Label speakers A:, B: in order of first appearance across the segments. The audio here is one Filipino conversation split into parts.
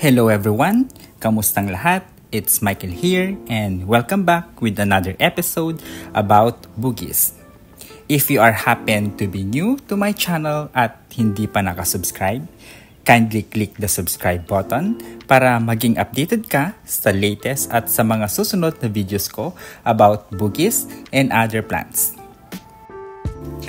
A: Hello everyone! Kamustang lahat? It's Michael here and welcome back with another episode about boogies. If you are happen to be new to my channel at hindi pa nakasubscribe, kindly click the subscribe button para maging updated ka sa latest at sa mga susunod na videos ko about boogies and other plants.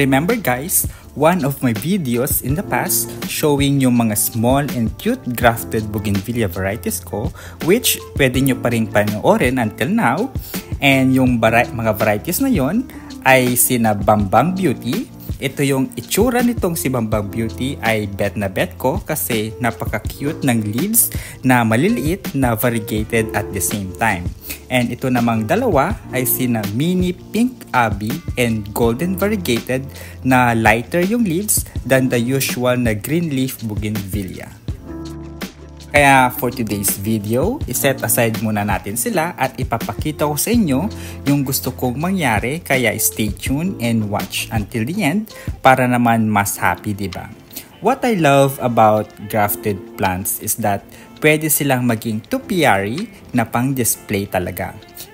A: Remember guys, one of my videos in the past showing yung mga small and cute grafted bougainvillea varieties ko, which pwede nyo pa rin panoorin until now. And yung mga varieties na yon ay sina Bambang Beauty. Ito yung itsura nitong si Bambang Beauty ay bet na bet ko kasi napaka-cute ng leaves na maliliit na variegated at the same time. And ito namang dalawa ay sina Mini Pink Abby and Golden Variegated na lighter yung leaves than the usual na green leaf bougainvillea. Kaya for today's video, iset aside muna natin sila at ipapakita ko sa inyo yung gusto kong mangyari, kaya stay tuned and watch until the end para naman mas happy, diba? What I love about grafted plants is that pwede silang maging topiary na pang display talaga.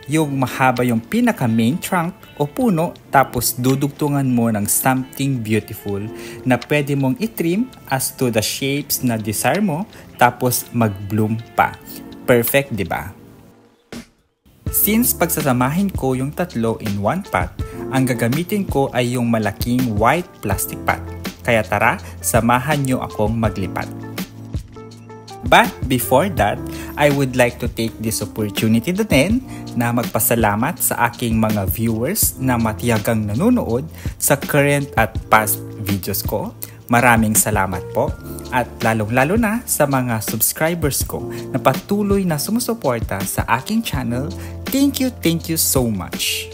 A: Yung mahaba yung pinaka main trunk o puno tapos dudugtungan mo ng something beautiful na pwede mong itrim as to the shapes na desire mo tapos mag-bloom pa. Perfect, di ba? Since pagsasamahin ko yung tatlo in one pot, ang gagamitin ko ay yung malaking white plastic pot. Kaya tara, samahan nyo akong maglipat. But before that, I would like to take this opportunity din na magpasalamat sa aking mga viewers na matiyagang nanonood sa current at past videos ko. Maraming salamat po at lalong-lalo na sa mga subscribers ko na patuloy na sumusuporta sa aking channel. Thank you so much!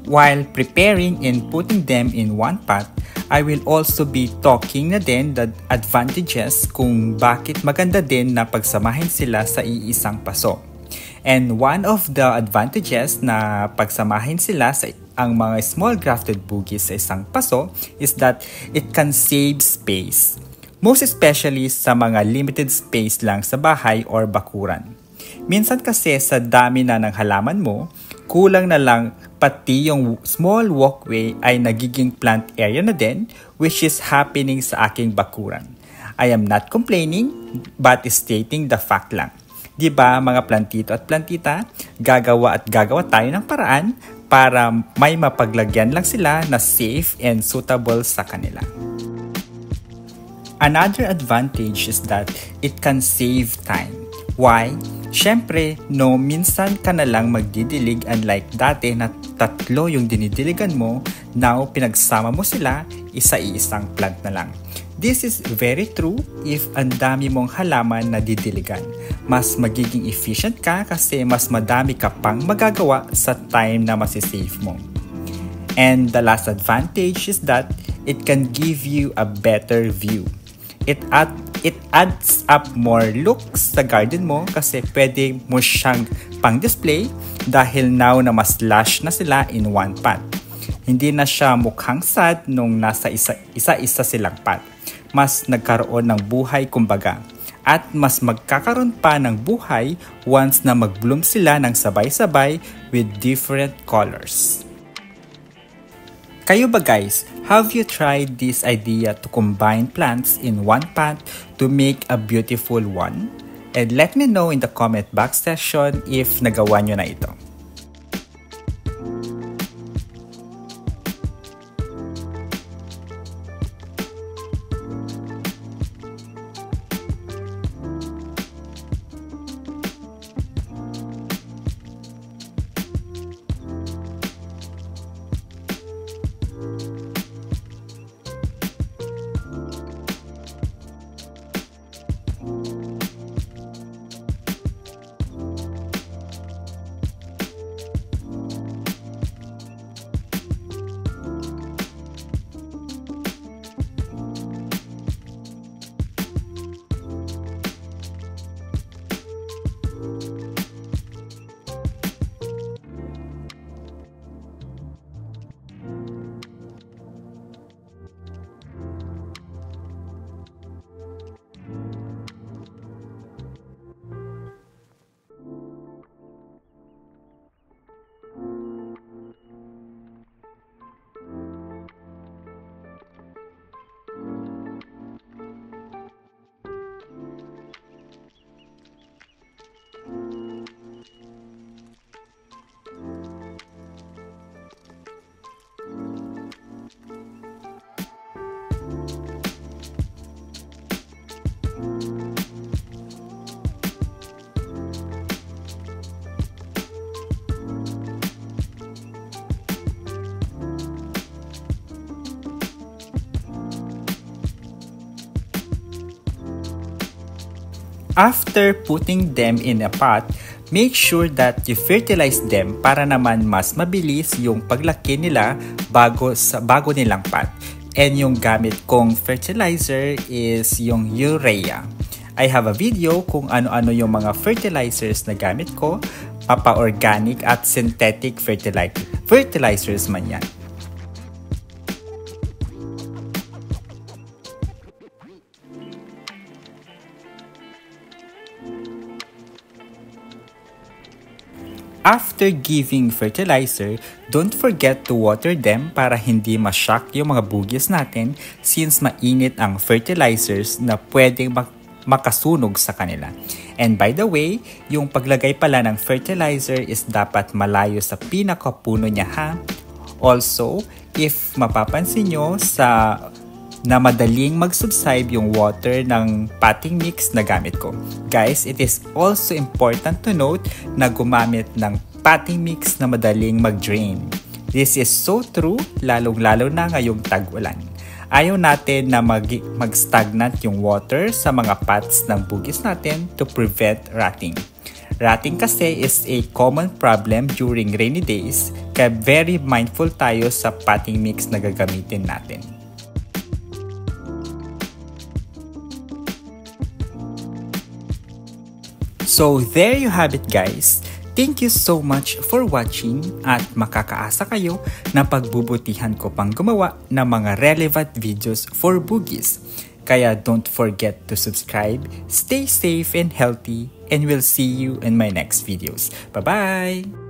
A: While preparing and putting them in one pot, I will also be talking na din the advantages kung bakit maganda din na pagsamahin sila sa iisang paso. And one of the advantages na pagsamahin sila sa ang mga small grafted boogies sa isang paso is that it can save space. Most especially sa mga limited space lang sa bahay or bakuran. Minsan kasi sa dami na ng halaman mo, kulang na lang pati yung small walkway ay nagiging plant area na din, which is happening sa aking bakuran. I am not complaining but stating the fact lang. Diba mga plantito at plantita, gagawa tayo ng paraan para may mapaglagyan lang sila na safe and suitable sa kanila. Another advantage is that it can save time. Why? Siyempre, minsan ka na lang magdidilig unlike dati na tatlo yung dinidiligan mo, now pinagsama mo sila, isa-isang plant na lang. This is very true if ang dami mong halaman na didiligan. Mas magiging efficient ka kasi mas madami ka pang magagawa sa time na masisave mo. And the last advantage is that it can give you a better view. It adds up more looks sa garden mo kasi pwede mo siyang pang-display dahil now na mas lush na sila in one pot. Hindi na siya mukhang sad nung nasa isa-isa silang pot. Mas nagkaroon ng buhay kumbaga. At mas magkakaroon pa ng buhay once na mag-bloom sila ng sabay-sabay with different colors. Kayo ba guys, have you tried this idea to combine plants in one pot to make a beautiful one? And let me know in the comment box section if nagawa nyo na ito. After putting them in a pot, make sure that you fertilize them para naman mas mabilis yung paglaki nila bago nilang pot. And yung gamit kong fertilizer is yung urea. I have a video kung ano-ano yung mga fertilizers na gamit ko, papa-organic at synthetic fertilizers man yan. After giving fertilizer, don't forget to water them para hindi ma-shock yung mga bugis natin since mainit ang fertilizers na pwedeng makasunog sa kanila. And by the way, yung paglagay pala ng fertilizer is dapat malayo sa pinakapuno niya ha. Also, if mapapansin nyo na madaling mag-subside yung water ng potting mix na gamit ko. Guys, it is also important to note na gumamit ng potting mix na madaling mag-drain. This is so true, lalong-lalo na ngayong tag-ulan. Ayaw natin na mag-stagnant yung water sa mga pots ng bugis natin to prevent rotting. Rotting kasi is a common problem during rainy days, kaya very mindful tayo sa potting mix na gagamitin natin. So there you have it guys. Thank you so much for watching at makakaasa kayo na pagbubutihan ko pang gumawa ng mga relevant videos for bugis. Kaya don't forget to subscribe, stay safe and healthy, and we'll see you in my next videos. Bye-bye!